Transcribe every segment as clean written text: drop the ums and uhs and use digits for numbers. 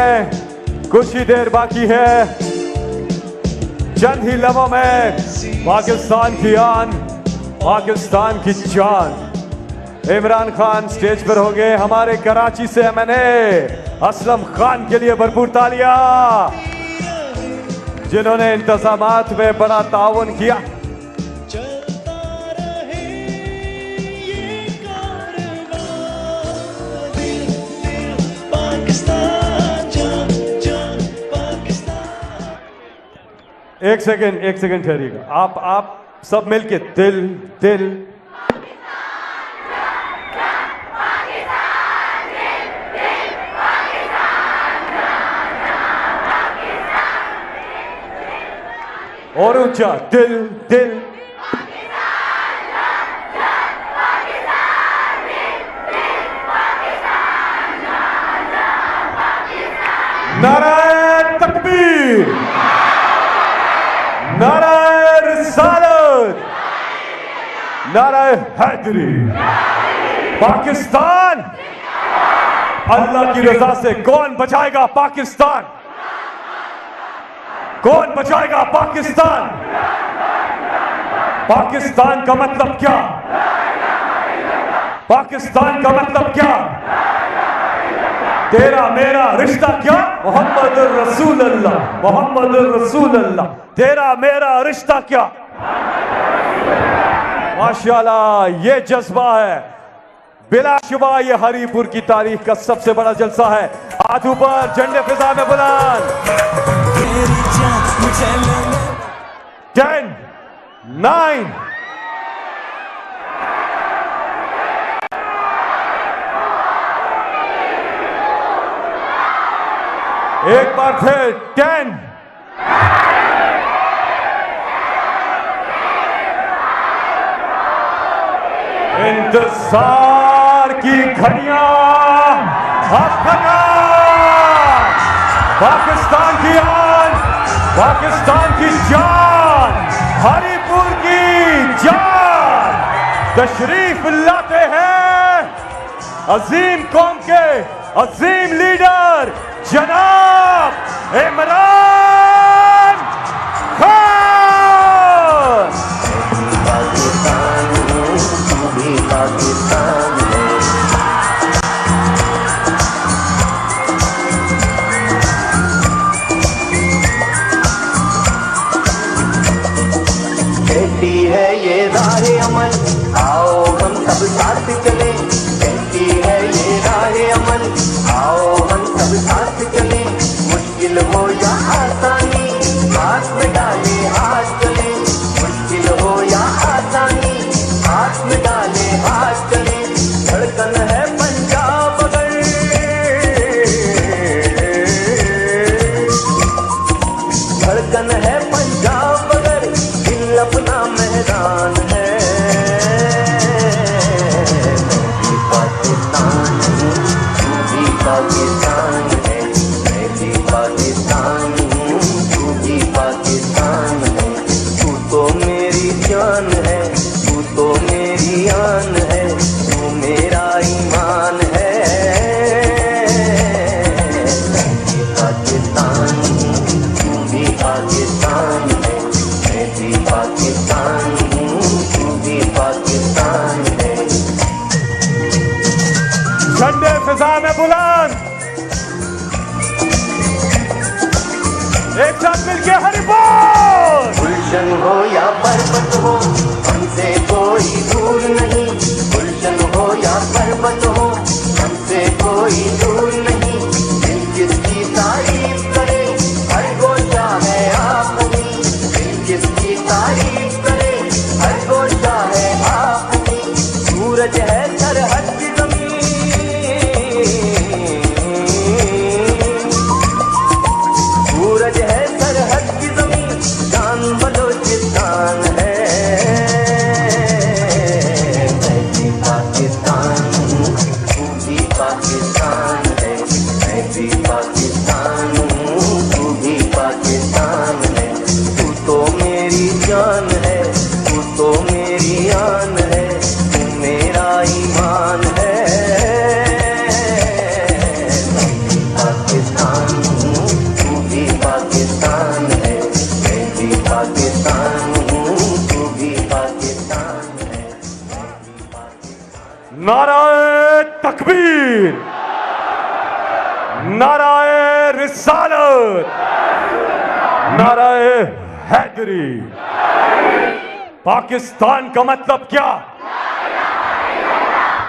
में कुछ ही देर बाकी है, चंद ही लम्हों में पाकिस्तान की आन, पाकिस्तान की जान। इमरान खान स्टेज पर हो गए। हमारे कराची से मैंने असलम खान के लिए भरपूर तालियां, जिन्होंने इंतजामात में बड़ा ताउन किया। एक सेकंड ठहरिएगा। आप सब मिलके दिल दिल और ऊंचा दिल दिल नारे तकबीर, नारे रिसालत, नारे हैदरी। पाकिस्तान, अल्लाह की रजा से कौन बचाएगा पाकिस्तान? कौन बचाएगा पाकिस्तान? पाकिस्तान का मतलब क्या? पाकिस्तान का मतलब क्या? तेरा मेरा रिश्ता क्या? मोहम्मद रसूल अल्लाह, मोहम्मद रसूल अल्लाह। तेरा मेरा रिश्ता क्या? माशाल्लाह, ये जज्बा है। बिलाशुबा ये हरीपुर की तारीख का सबसे बड़ा जलसा है। हाथ ऊपर, झंडे फिजा में बुलंद। 10, 9, एक बार फिर 10, इंतजार की घड़ियां पाकिस्तान की आन, पाकिस्तान की जान, हरीपुर की जान तशरीफ लाते हैं अजीम कौम के अजीम लीडर जनाब इमरान खान। पाकिस्तान तू भी पाकिस्तान है, कहती है ये राह अमल, आओ हम सब साथ चले। कहती है ये राह अमल, आओ हम सब साथ चले। मुश्किल हो या आसानी, हाथ में डाले हाथ चले। मुश्किल हो या आसानी, हाथ में डाले हाथ चले। धड़कन है पंजाब अगर, धड़कन है पंजाब अगर, दिल अपना मैदान है। पाकिस्तान तू भी पाकिस्तान है, मैं भी पाकिस्तान हूँ, तू भी पाकिस्तान है। तू तो मेरी जान है, तू तो मेरी आन है, तू मेरा ईमान है। मैं भी पाकिस्तान हूँ, तू भी पाकिस्तान है, मैं भी पाकिस्तान हूँ, तू भी पाकिस्तान है। झंडे फिजा में बुलंद, एक साथ मिलके हरीपुर। गुलशन हो या पर्वत हो, हमसे कोई दूर नहीं। गुलशन हो या पर्वत हो, हमसे कोई दूर नहीं। दिल किसकी तारीफ करे, हर गोशा है आपकी। दिल किसकी तारीफ करे, हर गोशा है आपकी। सूरज है सरहद की जमीन, सूरज है सरहद की जमीन, जान बलोचिस्तान है। मैं भी पाकिस्तान हूँ, तू भी पाकिस्तान है, मैं भी पाकिस्तान हूँ, तू भी पाकिस्तान है। तू तो मेरी जान है, तू तो मेरी आन है, तू मेरा ईमान है। मैं भी पाकिस्तान नाराए तकबीर, नाराए रिसालत, नाराए हैदरी। पाकिस्तान का मतलब क्या?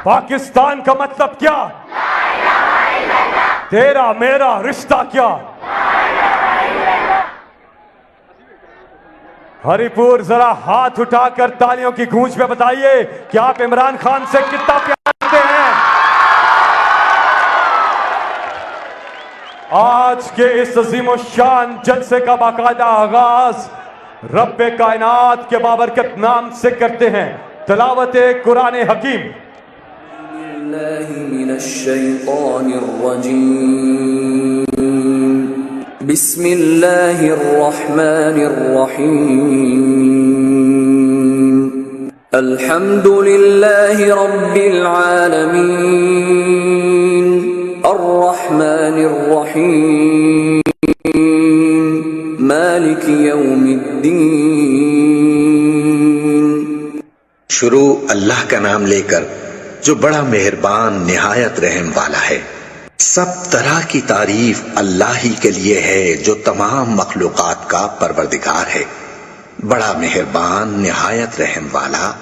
पाकिस्तान का मतलब क्या? तेरा मेरा रिश्ता क्या? हरिपुर, जरा हाथ उठाकर तालियों की गूंज में बताइए कि आप इमरान खान से कितना प्यार करते हैं। आज के इस अजीम शान जलसे का बाकायदा आगाज रब्बे कायनात के बाबरकत नाम से करते हैं। तलावत कुरान हकीम। बिस्मिल्लाहिर्रहमानिर्रहीम। अल्हम्दुलिल्लाहि रब्बिल आलमीन, अर्रहमानिर्रहीम, मालिकि यौमिद्दीन। शुरू अल्लाह का नाम लेकर जो बड़ा मेहरबान निहायत रहम वाला है। सब तरह की तारीफ अल्लाह ही के लिए है जो तमाम मखलूकात का परवरदिगार है। बड़ा मेहरबान निहायत रहम वाला,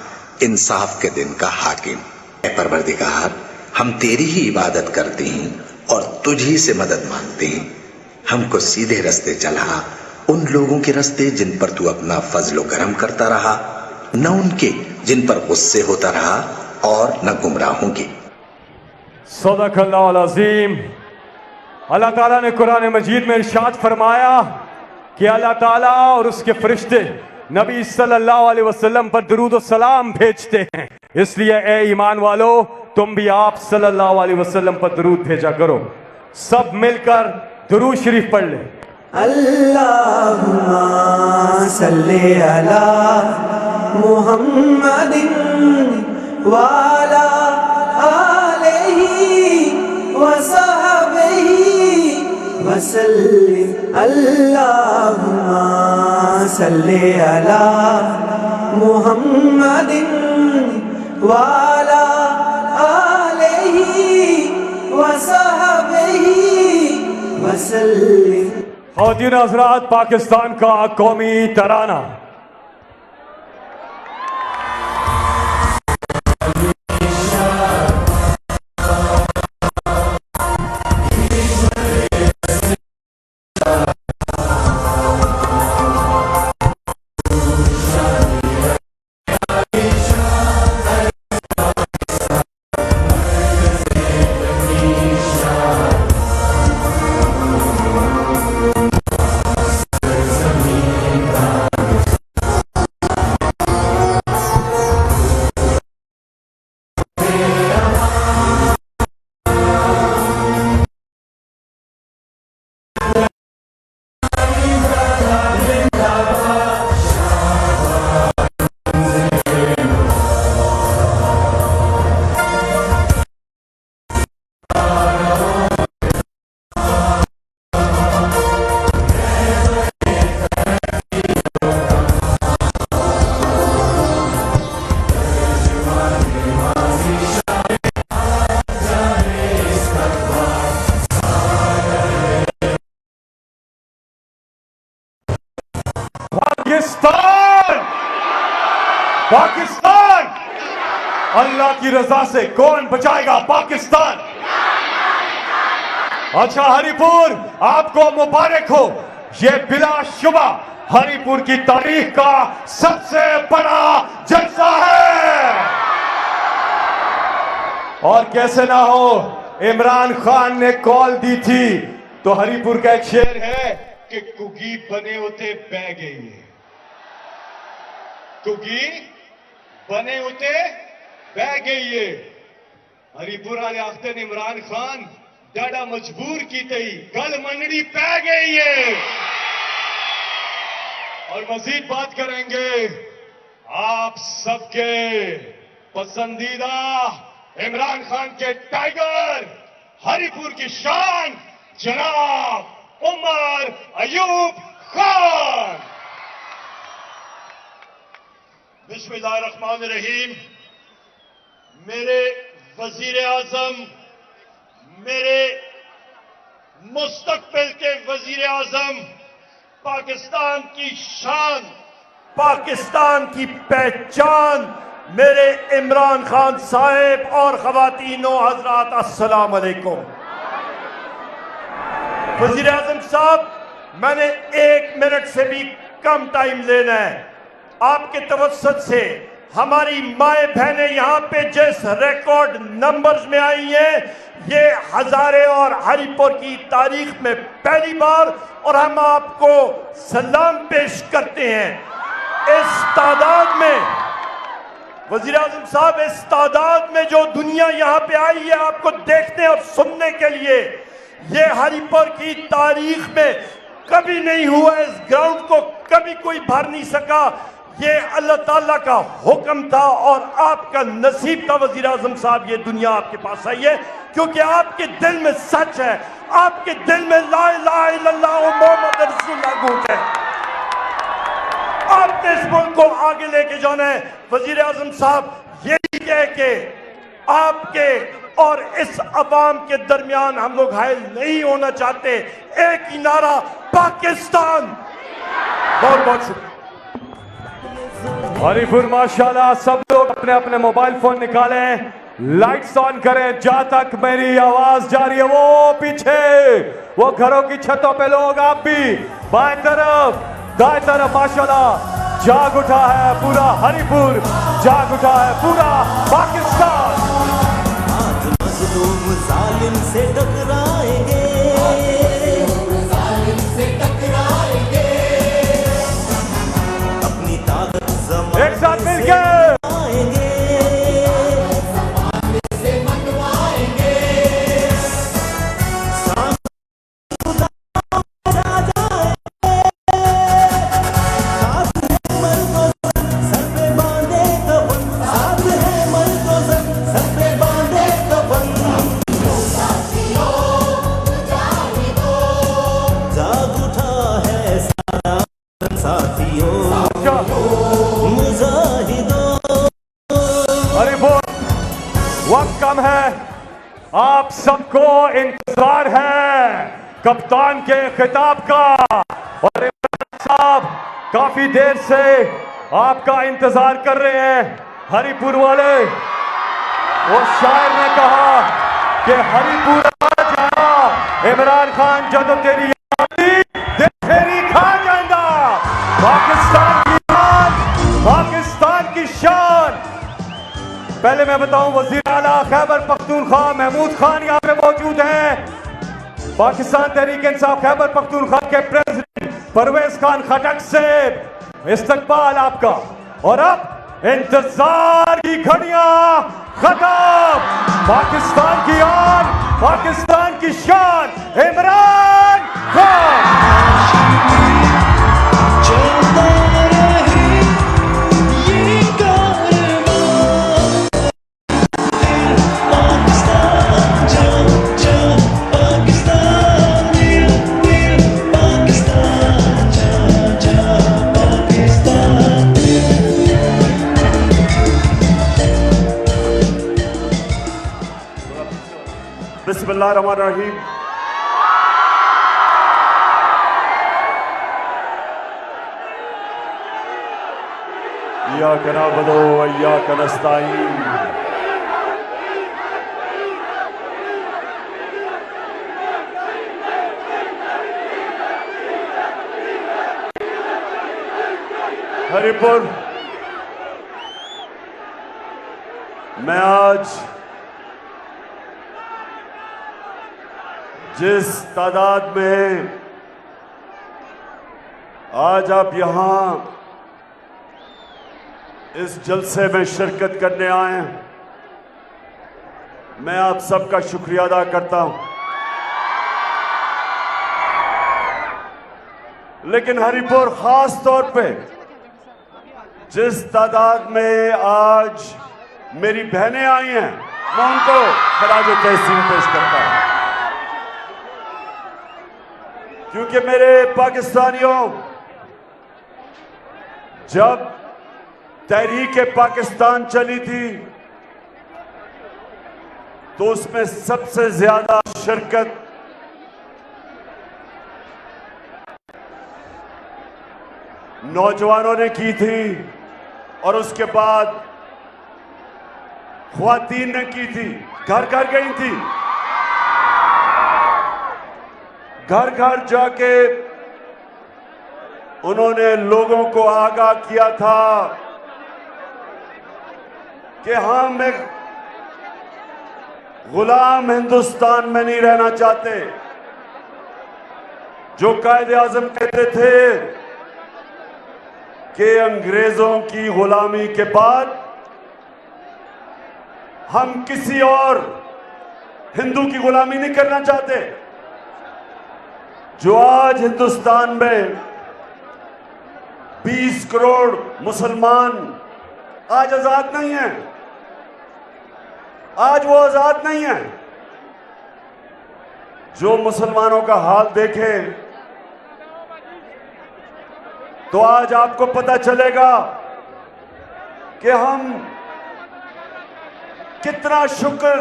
इंसाफ के दिन का हाकिम। ऐ परवरदिगार, हम तेरी ही इबादत करते हैं और तुझी से मदद मांगते हैं। हमको सीधे रास्ते चला, उन लोगों के रास्ते जिन पर तू अपना फजलो करम करता रहा, न उनके जिन पर गुस्से होता रहा और न गुमराहों के। सदक़ल्लाहुल अज़ीम। अल्लाह ताला ने कुरान मजीद में इरशाद फरमाया कि अल्लाह ताला और उसके फरिश्ते नबी सल्लल्लाहु अलैहि वसल्लम पर दुरूद और सलाम भेजते हैं। इसलिए ए ईमान वालो, तुम भी आप सल्लल्लाहु अलैहि वसल्लम पर दुरूद भेजा करो। सब मिलकर दुरूद शरीफ पढ़ ले। अल्लाहुम्मा सल्ली अला मुहम्मदिन वाला वसल्लिम। अल्लाहुम्मा सल्ली अला मुहम्मदिन वाला आलिही वसहबिही वसल्लिम। ख़वातीन हज़रात, पाकिस्तान का कौमी तराना। पाकिस्तान, पाकिस्तान, अल्लाह की रजा से कौन बचाएगा पाकिस्तान? अच्छा हरिपुर, आपको मुबारक हो। ये बिलाशुबा हरिपुर की तारीख का सबसे बड़ा जलसा है। और कैसे ना हो, इमरान खान ने कॉल दी थी तो हरिपुर का एक शेर है कि कुगी बने होते बह गई है। कुगी बने होते बह गई है। हरिपुर वाले आखते ने इमरान खान डाडा मजबूर की तई गल मंडड़ी पै गई है। और मजीद बात करेंगे आप सबके पसंदीदा इमरान खान के टाइगर हरिपुर की शान जनाब उमर अयूब खान। बिस्मिल्लाहिर्रहमानिर्रहीम। मेरे वजीर आजम, मेरे मुस्तकबिल के वजीर आजम, पाकिस्तान की शान, पाकिस्तान की पहचान, मेरे इमरान खान साहब और खवातीनों हजरात, अस्सलाम वालेकुम। वजीर आजम साहब, मैंने 1 मिनट से भी कम टाइम लेना है। आपके तवज्जुह से हमारी माए बहनें यहाँ पे जिस रिकॉर्ड नंबर्स में आई हैं, ये हजारे और हरिपुर की तारीख में पहली बार, और हम आपको सलाम पेश करते हैं। इस तादाद में वजीर आजम साहब, इस तादाद में जो दुनिया यहाँ पे आई है आपको देखने और सुनने के लिए, ये हरिपुर की तारीख में कभी नहीं हुआ। इस ग्राउंड को कभी कोई भर नहीं सका। ये अल्लाह ताला का हुक्म था और आपका नसीब था वजीर आजम साहब, ये दुनिया आपके पास आई है क्योंकि आपके दिल में सच है, आपके दिल में ला इलाहा इल्लल्लाह मुहम्मद रसूलुल्लाह गूंज है। आपने इस मुल्क को आगे लेके जाना है। वजीर आजम साहब, यही कह के आपके और इस अवाम के दरमियान हम लोग घायल नहीं होना चाहते। एक ही नारा, पाकिस्तान। बहुत बहुत शुक्रिया। हरिपुर माशाल्लाह, सब लोग अपने अपने मोबाइल फोन निकालें, लाइट्स ऑन करें। जहां तक मेरी आवाज जा रही है वो पीछे वो घरों की छतों पे लोग, आप भी बाएं तरफ दाएं तरफ, माशाल्लाह जाग उठा है पूरा हरिपुर, जाग उठा है पूरा पाकिस्तान। मज़लूम जालिम से टकराएंगे, अपनी ताकत एक साथ मिलकर वक्त कम है, आप सबको इंतजार है कप्तान के खिताब का, और इमरान साहब काफी देर से आपका इंतजार कर रहे हैं। हरिपुर वाले, वो शायर ने कहा कि हरिपुर आ जा इमरान खान, जदों तेरी तेरी खा जाएगा। पाकिस्तान की शान, पाकिस्तान की शान। पहले मैं बताऊं, वजीर आला खैबर पख्तूनख्वा महमूद खान यहाँ पे मौजूद हैं। पाकिस्तान तहरीक इंसाफ खैबर पख्तूनख्वा के प्रेसिडेंट परवेज खान खटक से इस्तकबाल आपका। और अब इंतजार की घड़ियां खत्म। पाकिस्तान की आन, पाकिस्तान की शान, इमरान खान। बिस्मिल्लाहिर्रहमानिर्रहीम। इय्याका नअबुदु व इय्याका नस्तईन। हरिपुर, मैं आज जिस तादाद में आज आप यहां इस जलसे में शिरकत करने आए हैं, मैं आप सबका शुक्रिया अदा करता हूं। लेकिन हरिपुर खास तौर पे जिस तादाद में आज मेरी बहनें आई हैं, मैं उनको खराज तहसीन पेश करता हूं, क्योंकि मेरे पाकिस्तानियों, जब तहरीक पाकिस्तान चली थी तो उसमें सबसे ज्यादा शिरकत नौजवानों ने की थी और उसके बाद ख्वातीन ने की थी। घर घर गई थी, घर घर जाके उन्होंने लोगों को आगाह किया था कि हम एक गुलाम हिंदुस्तान में नहीं रहना चाहते। जो कायदे आजम कहते थे कि अंग्रेजों की गुलामी के बाद हम किसी और हिंदू की गुलामी नहीं करना चाहते। जो आज हिंदुस्तान में 20 करोड़ मुसलमान आज आजाद नहीं है, आज वो आजाद नहीं है। जो मुसलमानों का हाल देखें तो आज आपको पता चलेगा कि हम कितना शुक्र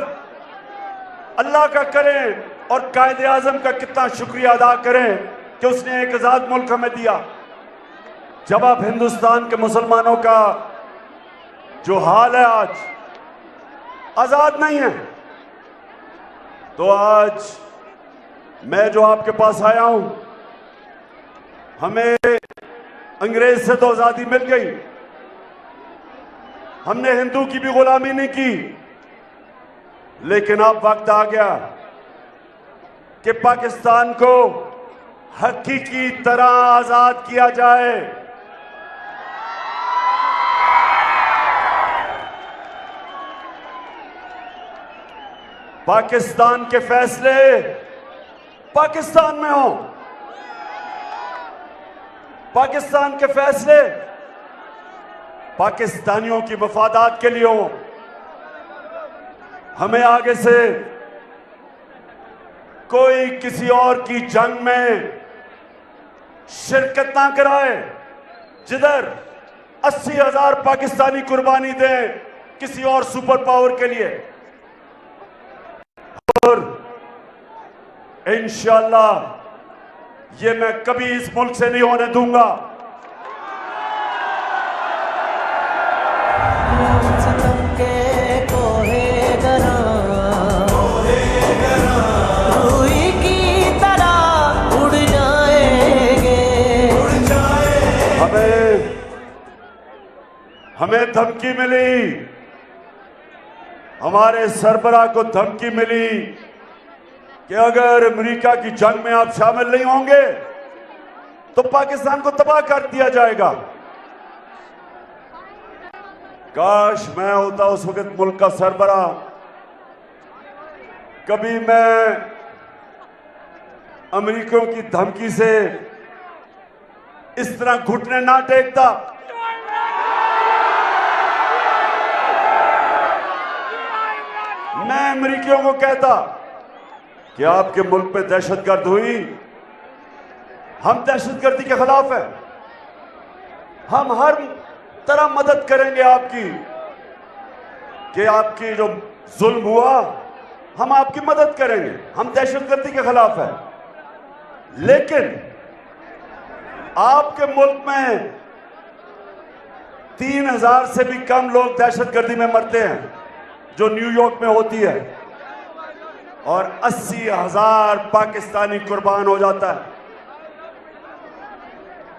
अल्लाह का करें और कायदे आजम का कितना शुक्रिया अदा करें कि उसने एक आजाद मुल्क हमें दिया। जब आप हिंदुस्तान के मुसलमानों का जो हाल है आज आजाद नहीं है, तो आज मैं जो आपके पास आया हूं, हमें अंग्रेज से तो आजादी मिल गई, हमने हिंदू की भी गुलामी नहीं की, लेकिन अब वक्त आ गया कि पाकिस्तान को हकीकी तरह आजाद किया जाए। पाकिस्तान के फैसले पाकिस्तान में हो, पाकिस्तान के फैसले पाकिस्तानियों की मफादात के लिए हो। हमें आगे से कोई किसी और की जंग में शिरकत ना कराए जिधर 80,000 पाकिस्तानी कुर्बानी दें किसी और सुपर पावर के लिए। और इंशाअल्लाह ये मैं कभी इस मुल्क से नहीं होने दूंगा। रूही की तरह उड़ जाएंगे। हमें धमकी मिली, हमारे सरबराह को धमकी मिली कि अगर अमेरिका की जंग में आप शामिल नहीं होंगे तो पाकिस्तान को तबाह कर दिया जाएगा। काश मैं होता उस वक्त मुल्क का सरबराह, कभी मैं अमेरिकियों की धमकी से इस तरह घुटने ना टेकता। मैं अमेरिकियों को कहता कि आपके मुल्क पे दहशतगर्द हुई, हम दहशतगर्दी के खिलाफ हैं, हम हर तरह मदद करेंगे आपकी, कि आपकी जो जुल्म हुआ हम आपकी मदद करेंगे, हम दहशतगर्दी के खिलाफ हैं। लेकिन आपके मुल्क में 3,000 से भी कम लोग दहशतगर्दी में मरते हैं जो न्यूयॉर्क में होती है, और 80,000 पाकिस्तानी कुर्बान हो जाता है।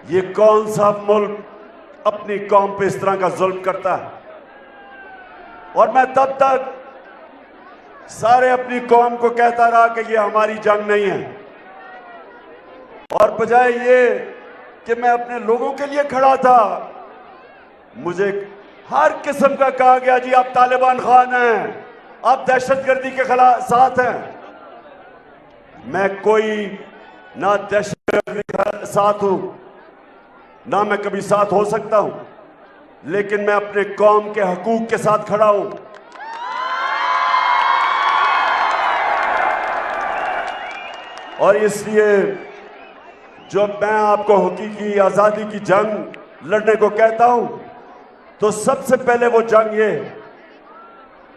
ये कौन सा मुल्क अपनी कौम पे इस तरह का जुल्म करता है? और मैं तब तक सारे अपनी कौम को कहता रहा कि ये हमारी जंग नहीं है, और बजाय ये कि मैं अपने लोगों के लिए खड़ा था, मुझे हर किस्म का कहा गया जी आप तालिबान खान हैं, आप दहशतगर्दी के खिलाफ साथ हैं। मैं कोई ना दहशतगर्दी के साथ हूं, ना मैं कभी साथ हो सकता हूं, लेकिन मैं अपने कौम के हकूक के साथ खड़ा हूं। और इसलिए जब मैं आपको हकीकी आजादी की जंग लड़ने को कहता हूं, तो सबसे पहले वो जंग ये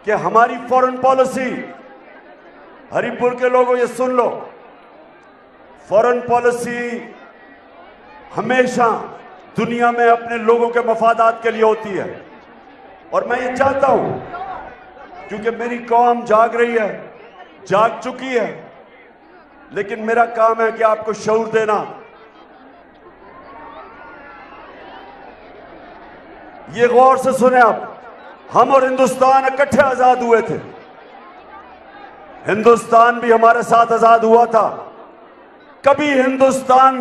कि हमारी फॉरेन पॉलिसी हरिपुर के लोगों ये सुन लो, फॉरेन पॉलिसी हमेशा दुनिया में अपने लोगों के मफादात के लिए होती है, और मैं ये चाहता हूं, क्योंकि मेरी कौम जाग रही है, जाग चुकी है, लेकिन मेरा काम है कि आपको शऊर देना। ये गौर से सुने आप, हम और हिंदुस्तान इकट्ठे आजाद हुए थे। हिंदुस्तान भी हमारे साथ आजाद हुआ था। कभी हिंदुस्तान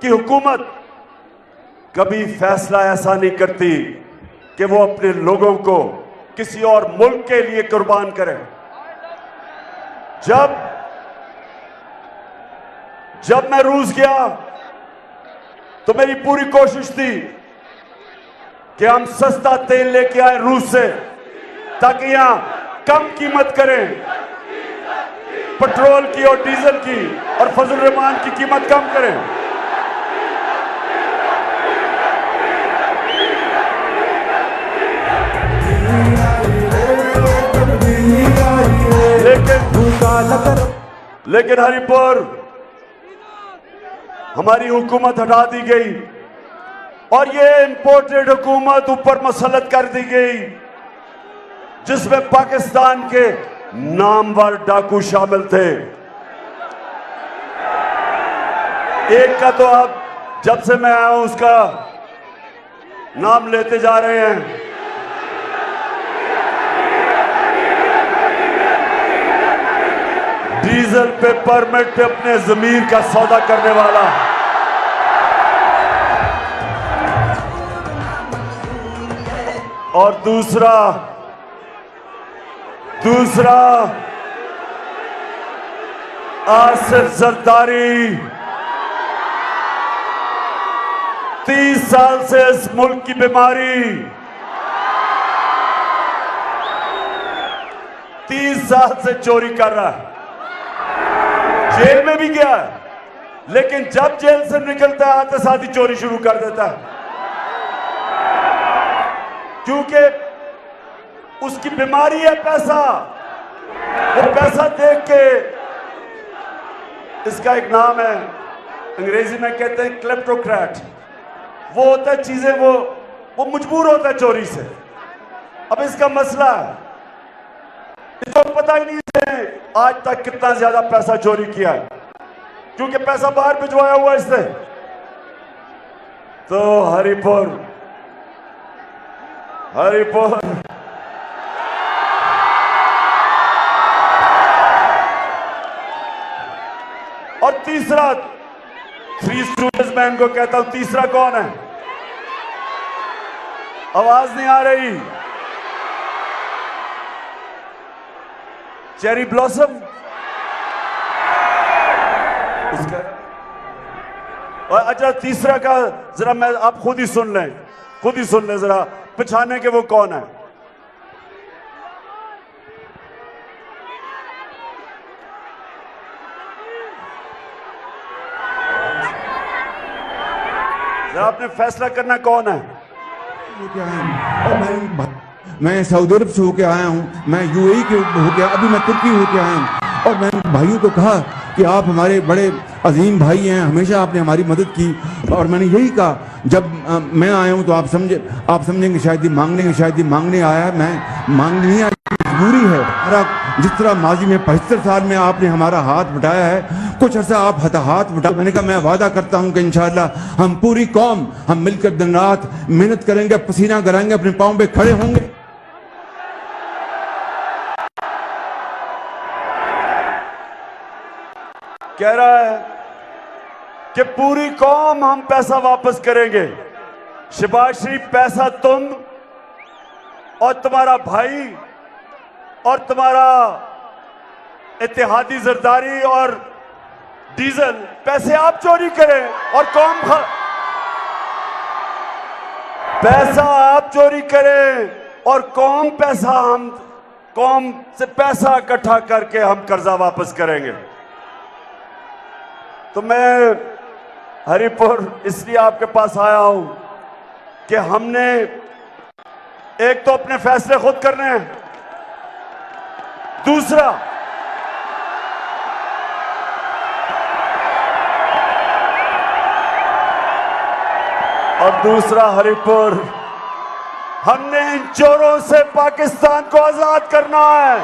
की हुकूमत कभी फैसला ऐसा नहीं करती कि वो अपने लोगों को किसी और मुल्क के लिए कुर्बान करे। जब मैं रूस गया तो मेरी पूरी कोशिश थी कि हम सस्ता तेल लेके आए रूस से, ताकि यहां कम कीमत करें पेट्रोल की और डीजल की, और फजल रहमान की कीमत कम करें। लेकिन हरिपुर हमारी हुकूमत हटा दी गई, और ये इंपोर्टेड हुकूमत ऊपर मसलत कर दी गई, जिसमें पाकिस्तान के नामवर डाकू शामिल थे। एक का तो अब जब से मैं आया हूं उसका नाम लेते जा रहे हैं। डीजल पे परमिट पे अपने जमीर का सौदा करने वाला। और दूसरा आसिफ जरदारी, 30 साल से इस मुल्क की बीमारी, 30 साल से चोरी कर रहा है, जेल में भी गया है, लेकिन जब जेल से निकलता है आते साथ ही चोरी शुरू कर देता है, क्योंकि उसकी बीमारी है पैसा। वो पैसा देख के, इसका एक नाम है अंग्रेजी में कहते हैं क्लेप्टोक्रेट, वो होता है चीजें वो मजबूर होता है चोरी से। अब इसका मसला है, इसको पता ही नहीं है आज तक कितना ज्यादा पैसा चोरी किया है, क्योंकि पैसा बाहर भिजवाया हुआ इससे। तो हरिपुर और तीसरा, थ्री स्टूडेंट्स मैं इनको कहता हूं, तीसरा कौन है? आवाज नहीं आ रही। चेरी ब्लॉसम, उसका। और अच्छा तीसरा का जरा मैं आप खुद ही सुन लें जरा, पहचाने के वो कौन है। आपने फैसला करना कौन है। और मैं सऊदी अरब से होके आया हूँ, मैं यूएई के होके, अभी मैं तुर्की होके आया हूँ, और मैंने भाइयों को कहा कि आप हमारे बड़े अजीम भाई हैं, हमेशा आपने हमारी मदद की। और मैंने यही कहा, जब मैं आया हूँ तो आप समझेंगे शायद ही मांगने आया, मैं मांगने नहीं आया, मजबूरी है। जिस तरह माजी में 75 साल में आपने हमारा हाथ बटाया है, कुछ अर्सा आप हाथ बटा। मैंने कहा मैं वादा करता हूं कि इंशाअल्लाह हम पूरी कौम हम मिलकर दिन रात मेहनत करेंगे, पसीना कराएंगे, अपने पांव पे खड़े होंगे। कह रहा है कि पूरी कौम हम पैसा वापस करेंगे। शहबाज शरीफ, पैसा तुम और तुम्हारा भाई और तुम्हारा इत्तेहादी जरदारी और डीजल, पैसे आप चोरी करें और पैसा आप चोरी करें और कौम से पैसा इकट्ठा करके हम कर्जा वापस करेंगे। तो मैं हरिपुर इसलिए आपके पास आया हूं कि हमने एक तो अपने फैसले खुद करने हैं, दूसरा और दूसरा हरिपुर, हमने इन चोरों से पाकिस्तान को आजाद करना है।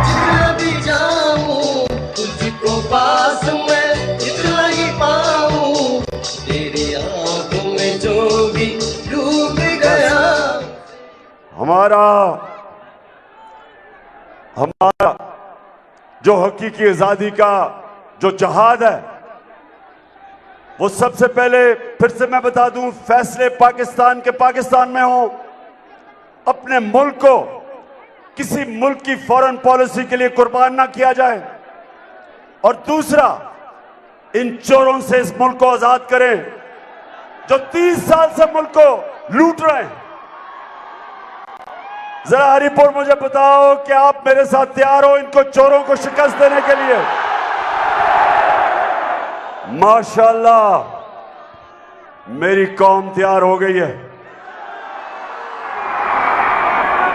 जितना भी जाऊं तुझको पास मैं इतना ही पाऊं, तेरी आंखों में जो भी डूब गया। हमारा जो हकीकी आजादी का जो जहाद है, वो सबसे पहले फिर से मैं बता दूं, फैसले पाकिस्तान के पाकिस्तान में हो। अपने मुल्क को किसी मुल्क की फॉरेन पॉलिसी के लिए कुर्बान ना किया जाए। और दूसरा, इन चोरों से इस मुल्क को आजाद करें जो 30 साल से मुल्क को लूट रहे हैं। जरा हरिपुर मुझे बताओ कि आप मेरे साथ तैयार हो इनको चोरों को शिकस्त देने के लिए? माशाल्लाह, मेरी कौम तैयार हो गई है।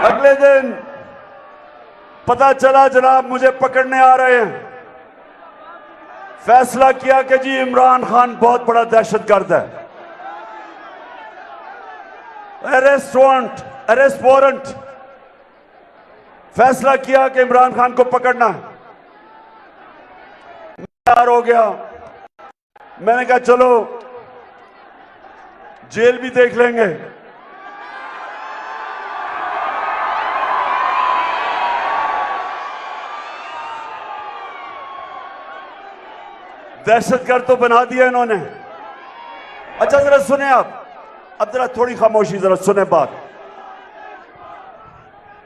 अगले दिन पता चला जनाब मुझे पकड़ने आ रहे हैं। फैसला किया कि जी इमरान खान बहुत बड़ा दहशतगर्द है। अरेस्ट वारंट, फैसला किया कि इमरान खान को पकड़ना है। तैयार हो गया। मैंने कहा चलो जेल भी देख लेंगे। दहशतगर्द तो बना दिया इन्होंने। अच्छा जरा सुने आप, अब जरा थोड़ी खामोशी, जरा सुने बात,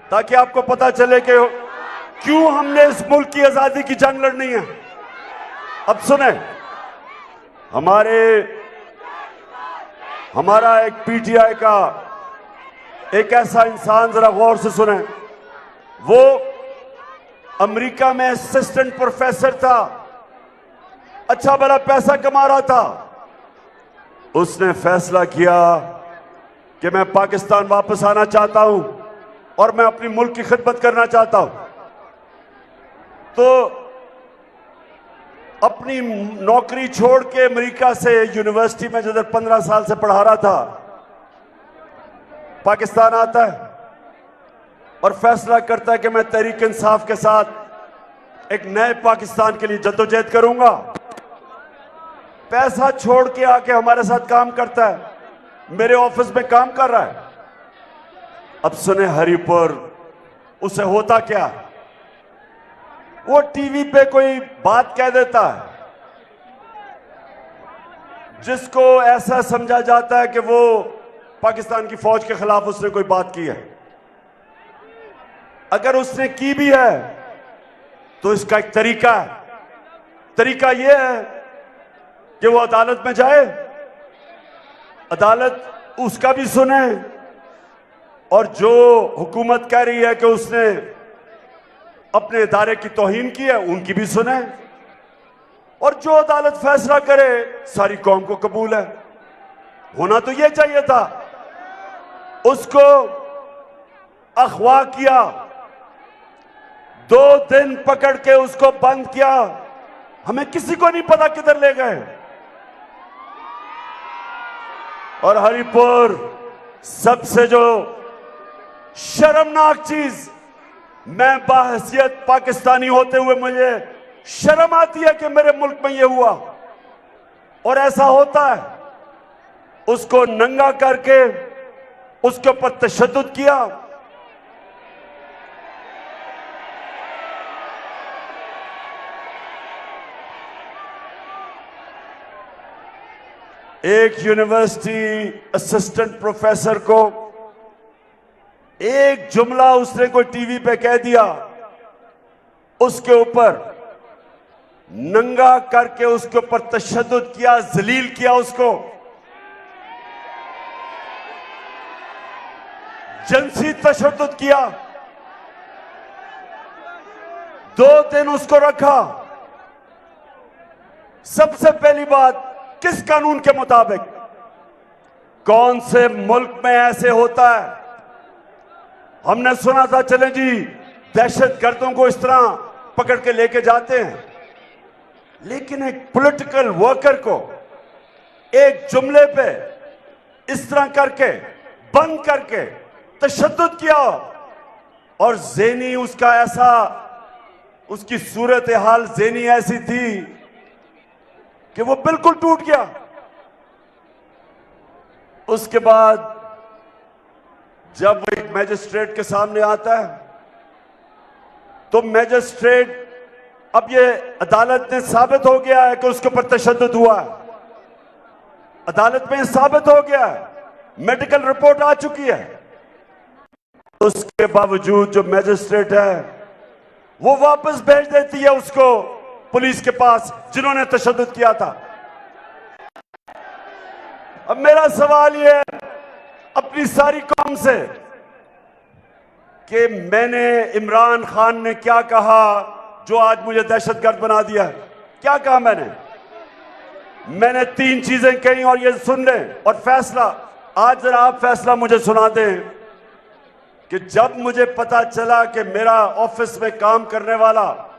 ताकि आपको पता चले कि क्यों हमने इस मुल्क की आजादी की जंग लड़नी है। अब सुने, हमारा एक पीटीआई का एक ऐसा इंसान, जरा गौर से सुने, वो अमेरिका में असिस्टेंट प्रोफेसर था, अच्छा भला पैसा कमा रहा था। उसने फैसला किया कि मैं पाकिस्तान वापस आना चाहता हूं और मैं अपनी मुल्क की खिदमत करना चाहता हूं। तो अपनी नौकरी छोड़ के अमेरिका से यूनिवर्सिटी में जिधर 15 साल से पढ़ा रहा था, पाकिस्तान आता है और फैसला करता है कि मैं तहरीक इंसाफ के साथ एक नए पाकिस्तान के लिए जद्दोजहद करूंगा। पैसा छोड़ के आके हमारे साथ काम करता है, मेरे ऑफिस में काम कर रहा है। अब सुने हरिपुर, उसे होता क्या, वो टीवी पे कोई बात कह देता है जिसको ऐसा समझा जाता है कि वो पाकिस्तान की फौज के खिलाफ उसने कोई बात की है। अगर उसने की भी है तो इसका एक तरीका है। तरीका यह है कि वो अदालत में जाए, अदालत उसका भी सुने, और जो हुकूमत कह रही है कि उसने अपने इदारे की तौहीन की है, उनकी भी सुने, और जो अदालत फैसला करे सारी कौम को कबूल है। होना तो यह चाहिए था। उसको अगवा किया, 2 दिन पकड़ के उसको बंद किया, हमें किसी को नहीं पता किधर ले गए। और हरिपुर, सबसे जो शर्मनाक चीज, मैं बाहसियत पाकिस्तानी होते हुए मुझे शर्म आती है कि मेरे मुल्क में यह हुआ, और ऐसा होता है। उसको नंगा करके उसके ऊपर तशद्दुद किया। एक यूनिवर्सिटी असिस्टेंट प्रोफेसर को एक जुमला उसने कोई टीवी पे कह दिया, उसके ऊपर नंगा करके उसके ऊपर तशद्दुद किया, जलील किया, उसको जिनसी तशद्दुद किया। 2 दिन उसको रखा। सबसे पहली बात, किस कानून के मुताबिक, कौन से मुल्क में ऐसे होता है? हमने सुना था, चले जी दहशतगर्दों को इस तरह पकड़ के लेके जाते हैं, लेकिन एक पॉलिटिकल वर्कर को एक जुमले पे इस तरह करके बंद करके तशद्दुद किया और ज़ेनी उसका ऐसा, उसकी सूरत हाल ज़ेनी ऐसी थी कि वो बिल्कुल टूट गया। उसके बाद जब वो एक मैजिस्ट्रेट के सामने आता है तो मैजिस्ट्रेट, अब ये अदालत ने साबित हो गया है कि उसके ऊपर तशद्दुद हुआ है, अदालत में साबित हो गया है, मेडिकल रिपोर्ट आ चुकी है। उसके बावजूद जो मैजिस्ट्रेट है वो वापस भेज देती है उसको पुलिस के पास जिन्होंने तशद्दुद किया था। अब मेरा सवाल ये है अपनी सारी कौम से कि मैंने, इमरान खान ने क्या कहा जो आज मुझे दहशतगर्द बना दिया है? क्या कहा मैंने 3 चीजें कही और ये सुन लें और फैसला, आज जरा आप फैसला मुझे सुना दें कि जब मुझे पता चला कि मेरा ऑफिस में काम करने वाला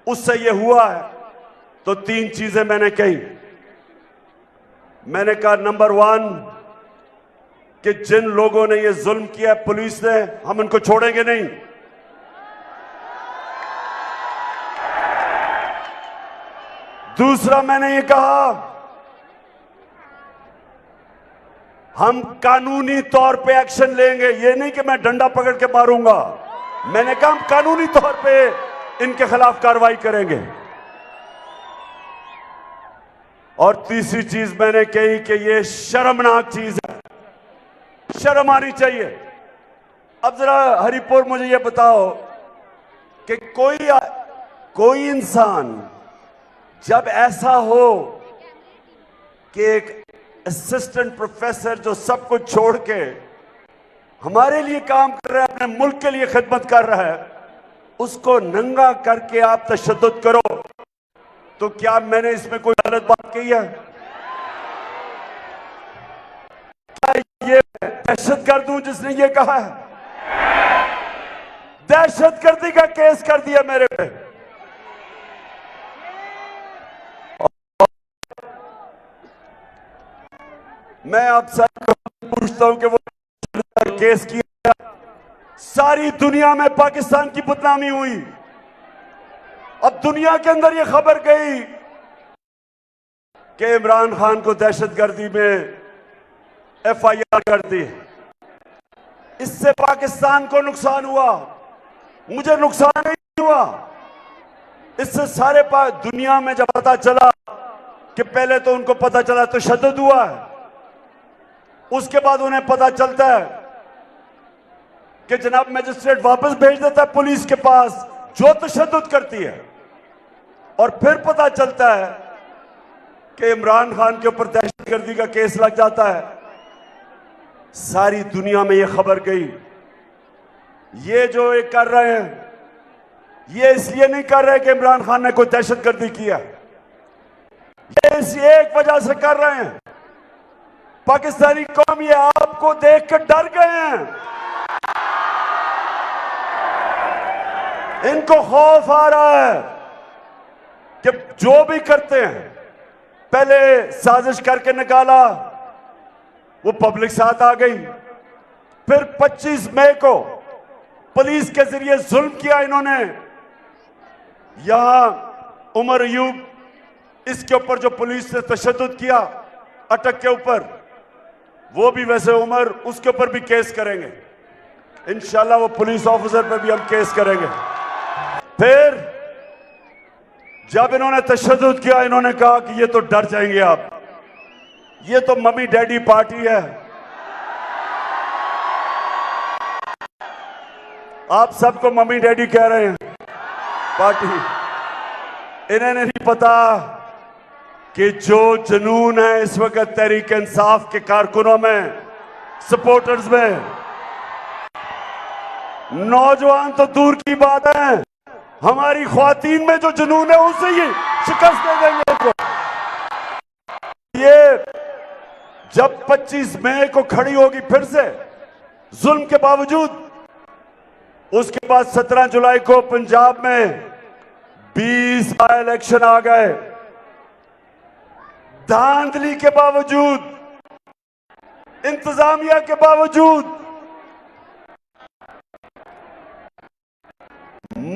उससे ये हुआ है तो 3 चीजें मैंने कही। मैंने कहा नंबर 1 कि जिन लोगों ने ये जुल्म किया पुलिस ने, हम उनको छोड़ेंगे नहीं। दूसरा मैंने ये कहा हम कानूनी तौर पे एक्शन लेंगे, ये नहीं कि मैं डंडा पकड़ के मारूंगा, मैंने कहा हम कानूनी तौर पे इनके खिलाफ कार्रवाई करेंगे। और तीसरी चीज मैंने कही कि ये शर्मनाक चीज है, शर्म आनी चाहिए। अब जरा हरिपुर मुझे ये बताओ कि कोई इंसान जब ऐसा हो कि एक असिस्टेंट प्रोफेसर जो सब कुछ छोड़ के हमारे लिए काम कर रहा है, अपने मुल्क के लिए खिदमत कर रहा है, उसको नंगा करके आप तशद्दुद करो, तो क्या मैंने इसमें कोई गलत बात कही है? क्या ये दहशतगर्द हूं जिसने ये कहा है? दहशतगर्दी का केस कर दिया मेरे पे। मैं आप सबको पूछता हूं कि वो केस किया, सारी दुनिया में पाकिस्तान की बदनामी हुई। अब दुनिया के अंदर ये खबर गई कि इमरान खान को दहशतगर्दी में FIR कर दी। इससे पाकिस्तान को नुकसान हुआ, मुझे नुकसान नहीं हुआ। इससे सारे दुनिया में जब पता चला कि पहले तो उनको पता चला तशद्दुद हुआ है, उसके बाद उन्हें पता चलता है कि जनाब मैजिस्ट्रेट वापस भेज देता है पुलिस के पास जो तशद्दुद करती है, और फिर पता चलता है कि इमरान खान के ऊपर दहशतगर्दी का केस लग जाता है। सारी दुनिया में यह खबर गई। ये जो ये कर रहे हैं, ये इसलिए नहीं कर रहे कि इमरान खान ने कोई दहशतगर्दी किया, ये इस एक वजह से कर रहे हैं, पाकिस्तानी कौम ये आपको देख कर डर गए हैं, इनको खौफ आ रहा है कि जो भी करते हैं, पहले साजिश करके निकाला, वो पब्लिक साथ आ गई, फिर 25 मई को पुलिस के जरिए जुल्म किया इन्होंने। यहां उमर अयूब, इसके ऊपर जो पुलिस ने तशद्दुद किया अटक के ऊपर, वो भी वैसे उमर, उसके ऊपर भी केस करेंगे इंशाल्लाह, वो पुलिस ऑफिसर पे भी हम केस करेंगे। फिर जब इन्होंने तशद्दुद किया, इन्होंने कहा कि ये तो डर जाएंगे आप, ये तो मम्मी डैडी पार्टी है, आप सबको मम्मी डैडी कह रहे हैं पार्टी। इन्हें नहीं पता कि जो जुनून है इस वक्त तहरीक इंसाफ के कारकुनों में, सपोर्टर्स में, नौजवान तो दूर की बात है, हमारी ख्वातीन में जो जुनून है उसे ही शिकस्त दे देंगे इनको। ये जब 25 मई को खड़ी होगी फिर से जुल्म के बावजूद, उसके बाद 17 जुलाई को पंजाब में 20 बाई इलेक्शन आ गए, धांधली के बावजूद, इंतजामिया के बावजूद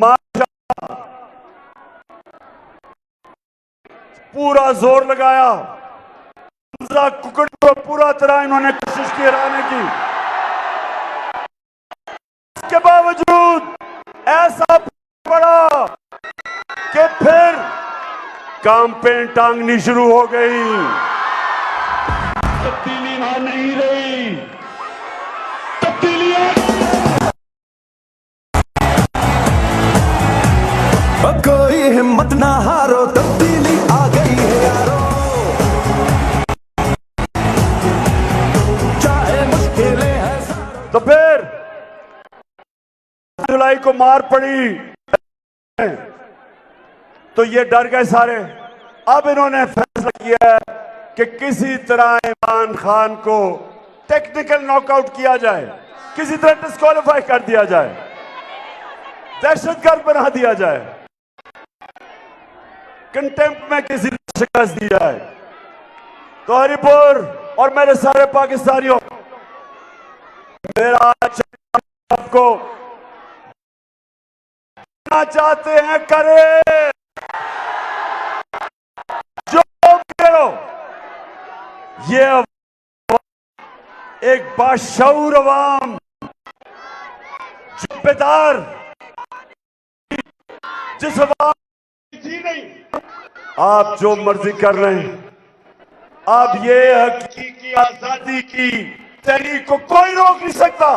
माशाअल्लाह पूरा जोर लगाया। हमजा कुकड़ को पूरा तरह इन्होंने कोशिश की हराने की, इसके बावजूद ऐसा पड़ा कि फिर कैंपेन टांगनी शुरू हो गई। तब्दीली वहां नहीं रही, तब्दीलियां कोई हिम्मत ना हारो, तब्दीली आ गई है यारो, चाहे मुश्किलें हैं। तो फिर जुलाई को मार पड़ी तो ये डर गए सारे। अब इन्होंने फैसला किया है कि किसी तरह इमरान खान को टेक्निकल नॉकआउट किया जाए, किसी तरह डिस्क्वालीफाई कर दिया जाए, दहशतगर्द बना दिया जाए, कंटेम्प्ट में किसी ने शिकस्त दी जाए। तो हरिपुर और मेरे सारे पाकिस्तानियों, मेरा आपको चाहते हैं करें, जो करो। ये एक बाशऊर अवाम, जिम्मेदार, जिस अवाम थी नहीं, आप जो मर्जी कर रहे हैं। अब ये हकीकी आजादी की तहरीक को कोई रोक नहीं सकता।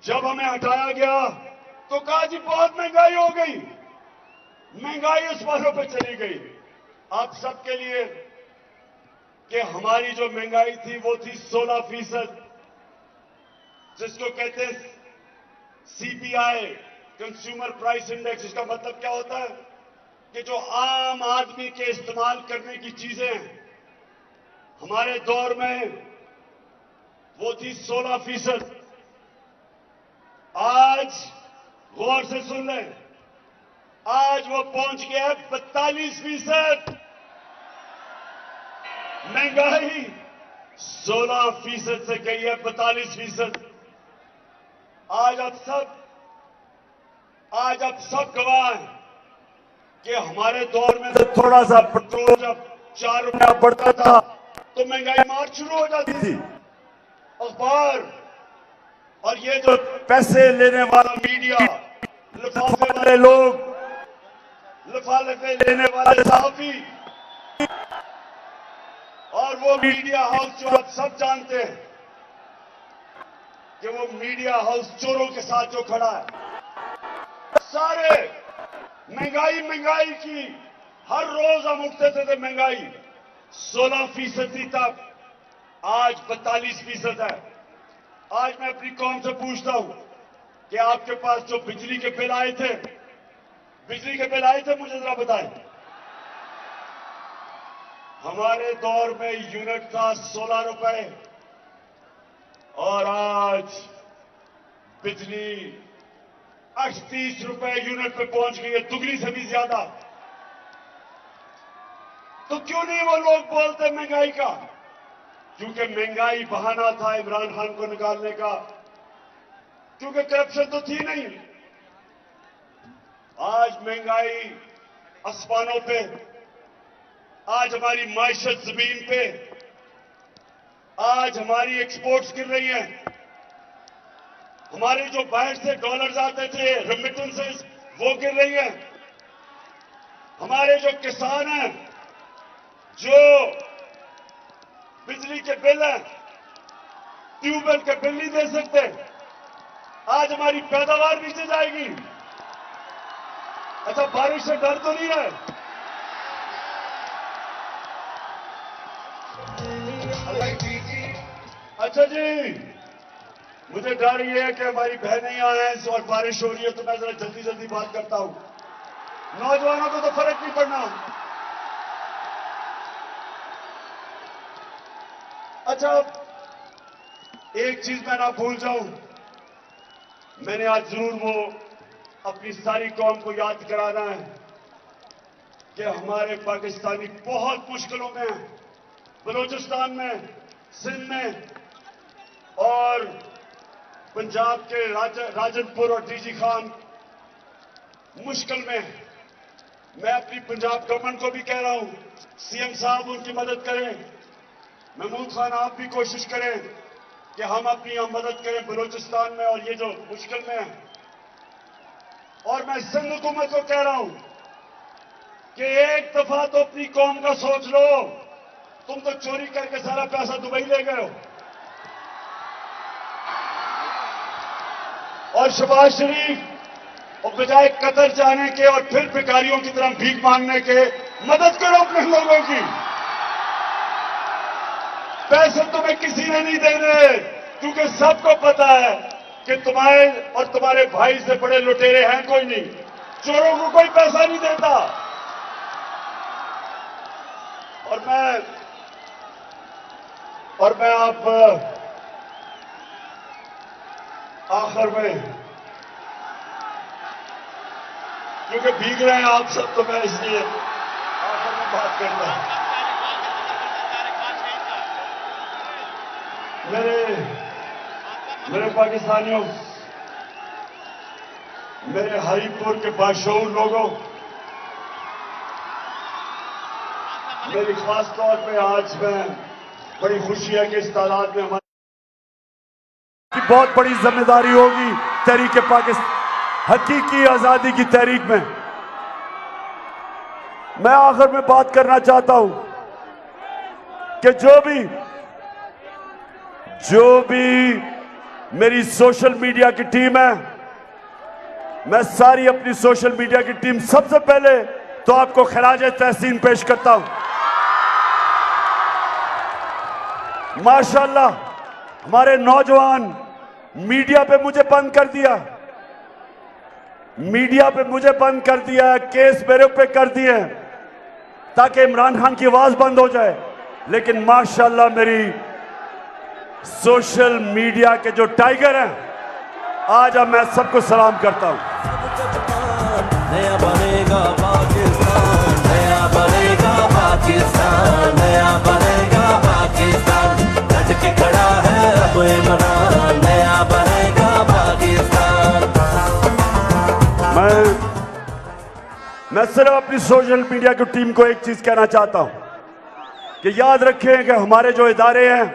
जब हमें हटाया गया तो कहा जी बहुत महंगाई हो गई, महंगाई उस वालों पे चली गई। आप सबके लिए कि हमारी जो महंगाई थी वो थी 16%, जिसको कहते हैं सीपीआई, कंज्यूमर प्राइस इंडेक्स। इसका मतलब क्या होता है कि जो आम आदमी के इस्तेमाल करने की चीजें हैं, हमारे दौर में वो थी 16%। आज गौर से सुन लें, आज वो पहुंच गया है 42%। महंगाई 16% से गई है 42%। आज आप सब गवाह हैं कि हमारे दौर में तो थोड़ा सा पेट्रोल जब 4 रुपया बढ़ता था तो महंगाई मार शुरू हो जाती थी। अखबार और ये जो पैसे लेने वाला मीडिया, लिफाफे वाले लोग, लिफाफे लेने वाले सहाफी, और वो मीडिया हाउस जो आप सब जानते हैं कि वो मीडिया हाउस चोरों के साथ जो खड़ा है, सारे महंगाई की हर रोज हम उठते थे महंगाई 16% थी तब, आज 42% है। आज मैं अपनी कौम से पूछता हूं कि आपके पास जो बिजली के बिल आए थे, मुझे जरा बताएं। हमारे दौर में यूनिट था 16 रुपए और आज बिजली 38 रुपए यूनिट पे पहुंच गई है, दुगनी से भी ज्यादा। तो क्यों नहीं वो लोग बोलते महंगाई का? क्योंकि महंगाई बहाना था इमरान खान को निकालने का, क्योंकि करप्शन तो थी नहीं। आज महंगाई आसमानों पे, आज हमारी माइशत जमीन पे, आज हमारी एक्सपोर्ट्स गिर रही हैं। हमारे जो बाहर से डॉलर्स आते थे, रेमिटेंसेस, वो गिर रही हैं। हमारे जो किसान हैं, जो बिजली के बिल हैं, ट्यूबवेल के बिल नहीं दे सकते, आज हमारी पैदावार नीचे जाएगी। अच्छा, बारिश से डर तो नहीं है? अच्छा जी, मुझे डर ये है कि हमारी बहनें यहाँ हैं और बारिश हो रही है, तो मैं जरा जल्दी जल्दी बात करता हूं। नौजवानों को तो फर्क नहीं पड़ना। अच्छा, एक चीज मैं ना भूल जाऊं, मैंने आज जरूर वो अपनी सारी कौम को याद कराना है कि हमारे पाकिस्तानी बहुत मुश्किलों में हैं, बलूचिस्तान में, सिंध में और पंजाब के राजनपुर और डीजी खान मुश्किल में हैं। मैं अपनी पंजाब गवर्नमेंट को भी कह रहा हूं, सीएम साहब उनकी मदद करें, महमूद खान आप भी कोशिश करें कि हम अपनी मदद करें बलूचिस्तान में और ये जो मुश्किल में है। और मैं सिंध हुकूमत को कह रहा हूं कि एक दफा तो अपनी कौम का सोच लो, तुम तो चोरी करके सारा पैसा दुबई ले गए हो। और शहबाज शरीफ और बजाय कतर जाने के और फिर भिखारियों की तरह भीख मांगने के, मदद करो अपने लोगों की। पैसे तुम्हें किसी ने नहीं देने, क्योंकि सबको पता है कि तुम्हारे और तुम्हारे भाई से बड़े लुटेरे हैं कोई नहीं। चोरों को कोई पैसा नहीं देता। और मैं आप आखिर में, क्योंकि भीग रहे हैं आप सब, तो मैं इसलिए आखिर में बात करता हूं। मेरे पाकिस्तानियों, मेरे हरिपुर के बाशऊर लोगों, मेरी खास तौर पे आज मैं बड़ी खुशी है कि इस तादाद में हमारी बहुत बड़ी जिम्मेदारी होगी तहरीक पाकिस्तान हकीकी आजादी की तहरीक में। मैं आखिर में बात करना चाहता हूं कि जो भी मेरी सोशल मीडिया की टीम है, मैं सारी अपनी सोशल मीडिया की टीम सबसे पहले तो आपको खराज तहसीन पेश करता हूं। माशाअल्लाह हमारे नौजवान मीडिया पे मुझे बंद कर दिया, केस मेरे पे कर दिए ताकि इमरान खान की आवाज बंद हो जाए। लेकिन माशाअल्लाह मेरी सोशल मीडिया के जो टाइगर हैं, आज अब मैं सबको सलाम करता हूं। नया बनेगा पाकिस्तान, नया बनेगा पाकिस्तान, नया बनेगा पाकिस्तान, डट के खड़ा है अब इमरान, नया बनेगा पाकिस्तान। मैं सिर्फ अपनी सोशल मीडिया की टीम को एक चीज कहना चाहता हूं कि याद रखें कि हमारे जो इदारे हैं,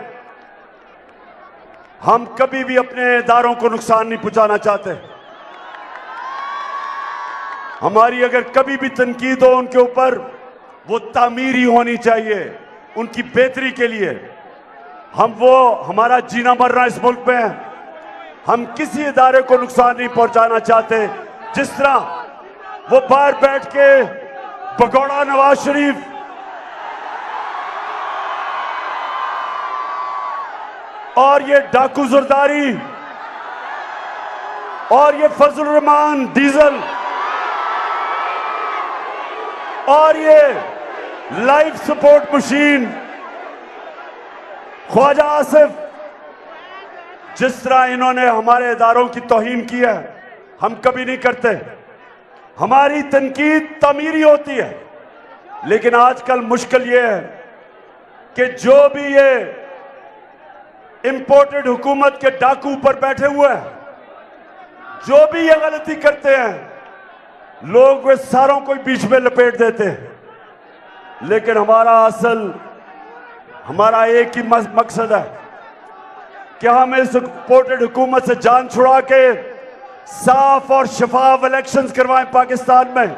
हम कभी भी अपने इदारों को नुकसान नहीं पहुंचाना चाहते। हमारी अगर कभी भी तनकीद हो उनके ऊपर, वो तामीरी होनी चाहिए, उनकी बेहतरी के लिए। हमारा जीना मरना इस मुल्क में है, हम किसी इदारे को नुकसान नहीं पहुंचाना चाहते। जिस तरह वो बाहर बैठ के भगोड़ा नवाज शरीफ और ये डाकू जरदारी और ये फजल रहमान डीजल और ये life support machine Khawaja Asif, जिस तरह इन्होंने हमारे इदारों की तौहीन की है, हम कभी नहीं करते। हमारी तनकीद तामीरी होती है, लेकिन आजकल मुश्किल ये है कि जो भी ये इंपोर्टेड हुकूमत के डाकू ऊपर बैठे हुए हैं, जो भी ये गलती करते हैं, लोग वे सारों को बीच में लपेट देते हैं। लेकिन हमारा एक ही मकसद है कि हम इस इंपोर्टेड हुकूमत से जान छुड़ा के साफ और शफाफ इलेक्शंस करवाएं पाकिस्तान में।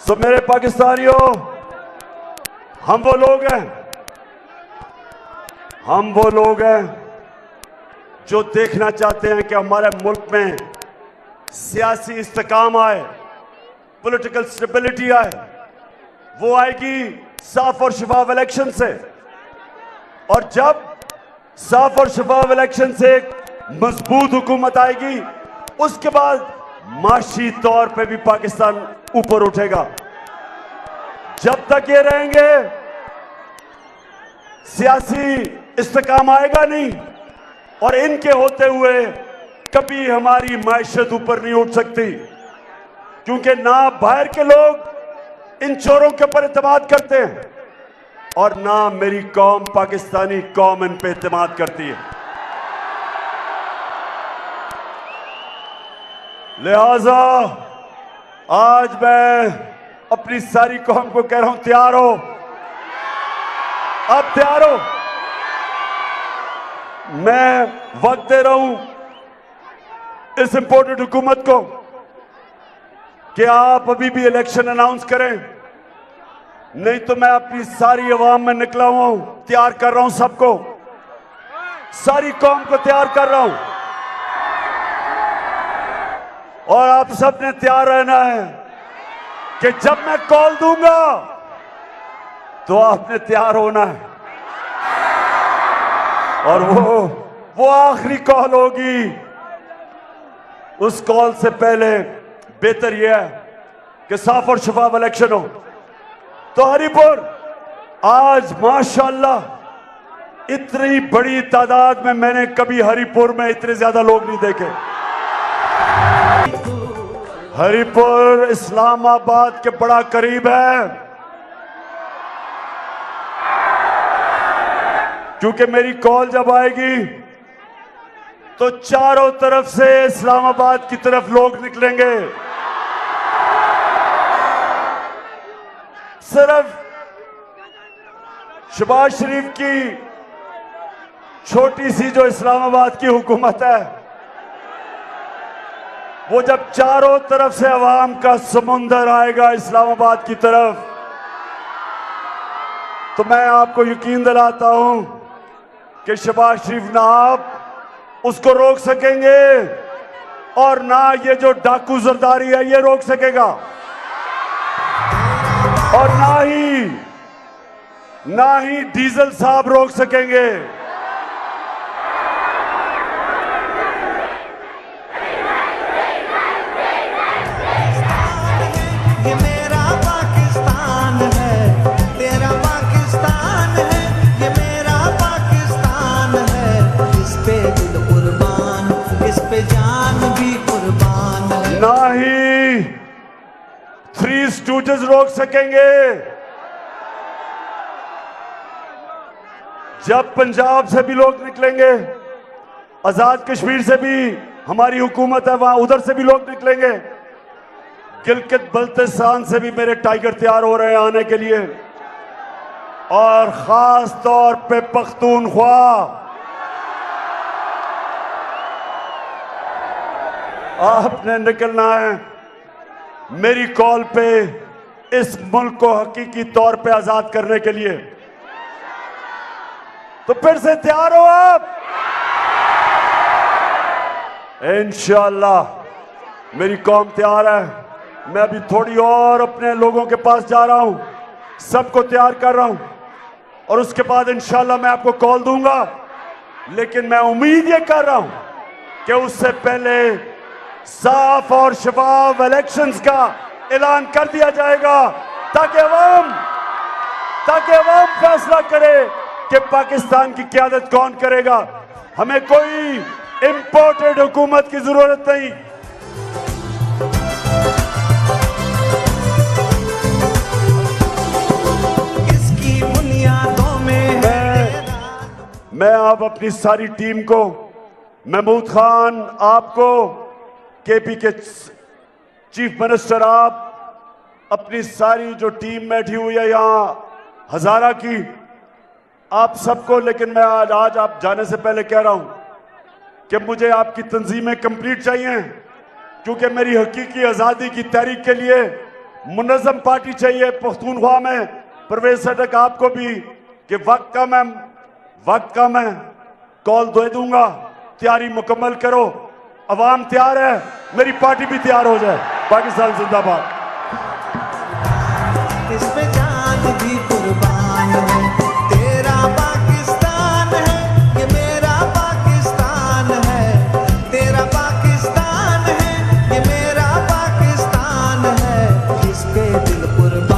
सो मेरे पाकिस्तानियों, हम वो लोग हैं जो देखना चाहते हैं कि हमारे मुल्क में सियासी इस्तेकाम आए, पॉलिटिकल स्टेबिलिटी आए। वो आएगी साफ और शफाफ इलेक्शन से, और जब साफ और शफाफ इलेक्शन से एक मजबूत हुकूमत आएगी, उसके बाद माशी तौर पे भी पाकिस्तान ऊपर उठेगा। जब तक ये रहेंगे सियासी इस्तेकाम आएगा नहीं, और इनके होते हुए कभी हमारी मैशत ऊपर नहीं उठ सकती, क्योंकि ना बाहर के लोग इन चोरों के ऊपर एतमाद करते हैं और ना मेरी कौम पाकिस्तानी कौम इन पे एतमाद करती है। लिहाजा आज मैं अपनी सारी कौम को कह रहा हूं, तैयार हो, अब तैयार हो। मैं वक्त दे रहा हूं इस इंपोर्टेड हुकूमत को कि आप अभी भी इलेक्शन अनाउंस करें, नहीं तो मैं अपनी सारी अवाम में निकला हुआ हूं, तैयार कर रहा हूं सबको, सारी कौम को तैयार कर रहा हूं, और आप सब ने तैयार रहना है कि जब मैं कॉल दूंगा तो आपने तैयार होना है। और वो आखिरी कॉल होगी। उस कॉल से पहले बेहतर यह है कि साफ और शफाफ इलेक्शन हो। तो हरिपुर आज माशाअल्लाह इतनी बड़ी तादाद में मैंने कभी हरिपुर में इतने ज्यादा लोग नहीं देखे। हरिपुर इस्लामाबाद के बड़ा करीब है, क्योंकि मेरी कॉल जब आएगी तो चारों तरफ से इस्लामाबाद की तरफ लोग निकलेंगे। सिर्फ शहबाज शरीफ की छोटी सी जो इस्लामाबाद की हुकूमत है, वो जब चारों तरफ से अवाम का समुंदर आएगा इस्लामाबाद की तरफ, तो मैं आपको यकीन दिलाता हूं कि शहबाज शरीफ ना आप उसको रोक सकेंगे और ना ये जो डाकू जरदारी है ये रोक सकेगा, और ना ही डीजल साहब रोक सकेंगे। ये मेरा पाकिस्तान है, तेरा पाकिस्तान है, ये मेरा पाकिस्तान है, इस पे दिल कुर्बान, इस पे जान भी कुर्बान है। ना ही थ्री स्टूडेंट्स रोक सकेंगे। जब पंजाब से भी लोग निकलेंगे, आजाद कश्मीर से भी हमारी हुकूमत है वहां, उधर से भी लोग निकलेंगे, गिलगित बल्तिस्तान से भी मेरे टाइगर तैयार हो रहे हैं आने के लिए, और खास तौर पे पख्तूनख्वा। आपने निकलना है मेरी कॉल पे इस मुल्क को हकीकी तौर पे आजाद करने के लिए। तो फिर से तैयार हो आप? इंशाअल्लाह मेरी कौम तैयार है। मैं अभी थोड़ी और अपने लोगों के पास जा रहा हूं, सबको तैयार कर रहा हूं, और उसके बाद इंशाअल्लाह मैं आपको कॉल दूंगा। लेकिन मैं उम्मीद ये कर रहा हूं कि उससे पहले साफ और शफाफ इलेक्शंस का ऐलान कर दिया जाएगा, ताकि अवाम फैसला करे कि पाकिस्तान की क़यादत कौन करेगा। हमें कोई इंपोर्टेड हुकूमत की जरूरत नहीं। किसकी बुनियादों में मैं आप अपनी सारी टीम को, महमूद खान आपको, केपी के चीफ मिनिस्टर, आप अपनी सारी जो टीम बैठी हुई है यहां हजारा की, आप सबको, लेकिन मैं आज आप जाने से पहले कह रहा हूं कि मुझे आपकी तंजीमें कंप्लीट चाहिए, क्योंकि मेरी हकीकी आज़ादी की तहरीक के लिए मुनज़्ज़म पार्टी चाहिए पख्तूनख्वा में। परवेज सदक आपको भी कि वक्त का मैं कॉल दे दूंगा, तैयारी मुकम्मल करो। अवाम तैयार है, मेरी पार्टी भी तैयार हो जाए। पाकिस्तान जिंदाबाद।